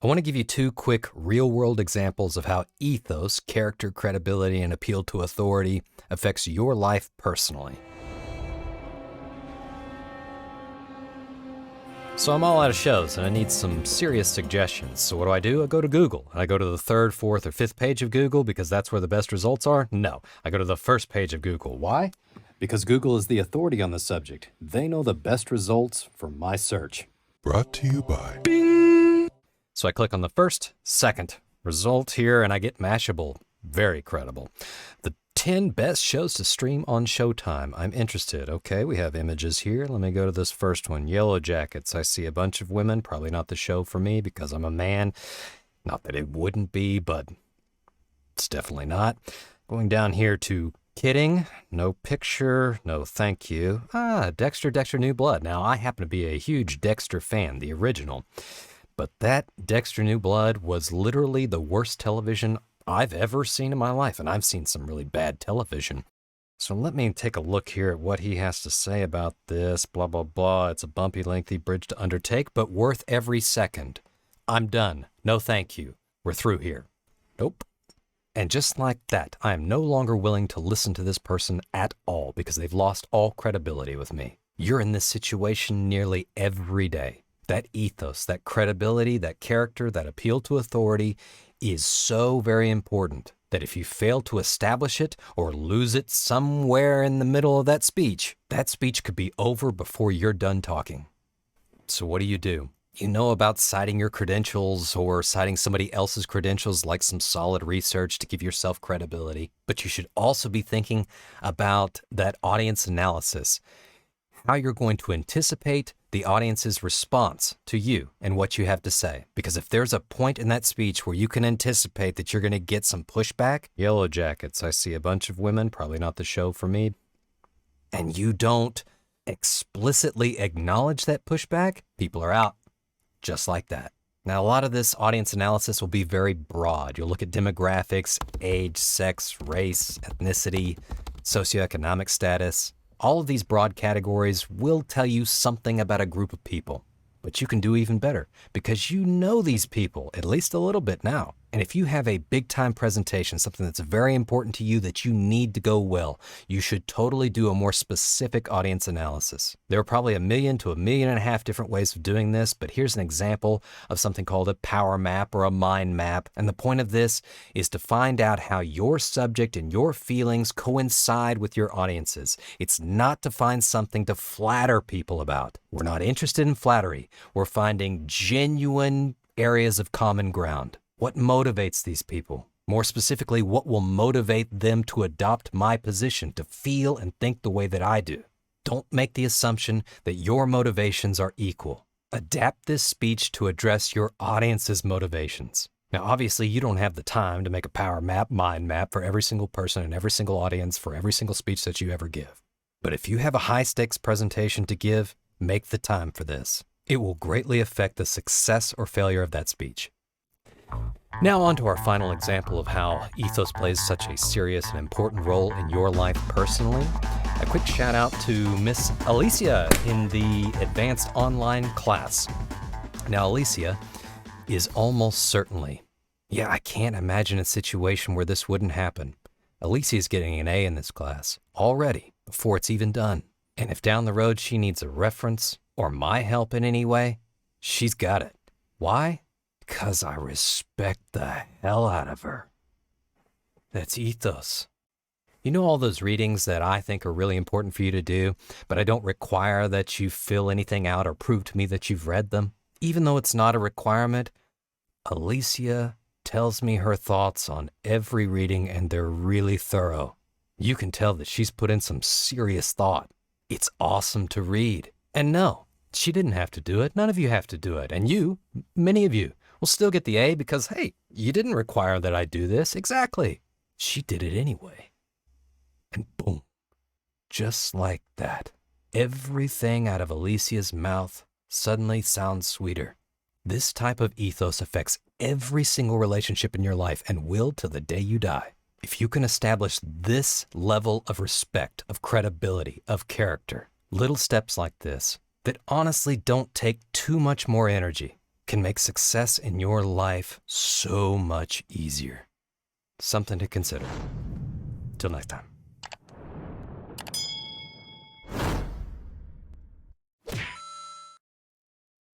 I want to give you two quick real-world examples of how ethos, character, credibility, and appeal to authority affects your life personally. So I'm all out of shows and I need some serious suggestions. So what do? I go to Google and I go to the third, fourth, or fifth page of Google because that's where the best results are? No, I go to the first page of Google. Why? Because Google is the authority on the subject. They know the best results for my search. Brought to you by Bing! So I click on the first, second result here and I get Mashable. Very credible. The 10 best shows to stream on Showtime. I'm interested. Okay, we have images here. Let me go to this first one. Yellow Jackets. I see a bunch of women. Probably not the show for me because I'm a man. Not that it wouldn't be, but it's definitely not. Going down here to Kidding. No picture. No thank you. Dexter New Blood. Now, I happen to be a huge Dexter fan, the original. But that Dexter New Blood was literally the worst television I've ever seen in my life, and I've seen some really bad television. So let me take a look here at what he has to say about this, blah, blah, blah. It's a bumpy, lengthy bridge to undertake, but worth every second. I'm done. No thank you. We're through here. Nope. And just like that, I am no longer willing to listen to this person at all because they've lost all credibility with me. You're in this situation nearly every day. That ethos, that credibility, that character, that appeal to authority is so very important that if you fail to establish it or lose it somewhere in the middle of that speech could be over before you're done talking. So what do? You know about citing your credentials or citing somebody else's credentials like some solid research to give yourself credibility, but you should also be thinking about that audience analysis, how you're going to anticipate the audience's response to you and what you have to say. Because if there's a point in that speech where you can anticipate that you're going to get some pushback, Yellow Jackets, I see a bunch of women, probably not the show for me, and you don't explicitly acknowledge that pushback, people are out. Just like that. Now, a lot of this audience analysis will be very broad. You'll look at demographics, age, sex, race, ethnicity, socioeconomic status. All of these broad categories will tell you something about a group of people. But you can do even better because you know these people, at least a little bit now. And if you have a big time presentation, something that's very important to you that you need to go well, you should totally do a more specific audience analysis. There are probably 1 million to 1.5 million different ways of doing this, but here's an example of something called a power map or a mind map. And the point of this is to find out how your subject and your feelings coincide with your audiences. It's not to find something to flatter people about. We're not interested in flattery. We're finding genuine areas of common ground. What motivates these people? More specifically, what will motivate them to adopt my position, to feel and think the way that I do? Don't make the assumption that your motivations are equal. Adapt this speech to address your audience's motivations. Now, obviously, you don't have the time to make a power map, mind map for every single person and every single audience for every single speech that you ever give. But if you have a high-stakes presentation to give, make the time for this. It will greatly affect the success or failure of that speech. Now on to our final example of how ethos plays such a serious and important role in your life personally. A quick shout out to Miss Alicia in the advanced online class. Now Alicia is almost certainly, I can't imagine a situation where this wouldn't happen. Alicia is getting an A in this class already before it's even done. And if down the road she needs a reference or my help in any way, she's got it. Why? Because I respect the hell out of her. That's ethos. You know all those readings that I think are really important for you to do, but I don't require that you fill anything out or prove to me that you've read them? Even though it's not a requirement, Alicia tells me her thoughts on every reading and they're really thorough. You can tell that she's put in some serious thought. It's awesome to read. And no, she didn't have to do it. None of you have to do it. And you, many of you, will still get the A because, hey, you didn't require that I do this. Exactly. She did it anyway. And boom, just like that, everything out of Alicia's mouth suddenly sounds sweeter. This type of ethos affects every single relationship in your life and will till the day you die. If you can establish this level of respect, of credibility, of character, little steps like this that honestly don't take too much more energy can make success in your life so much easier. Something to consider. Till next time.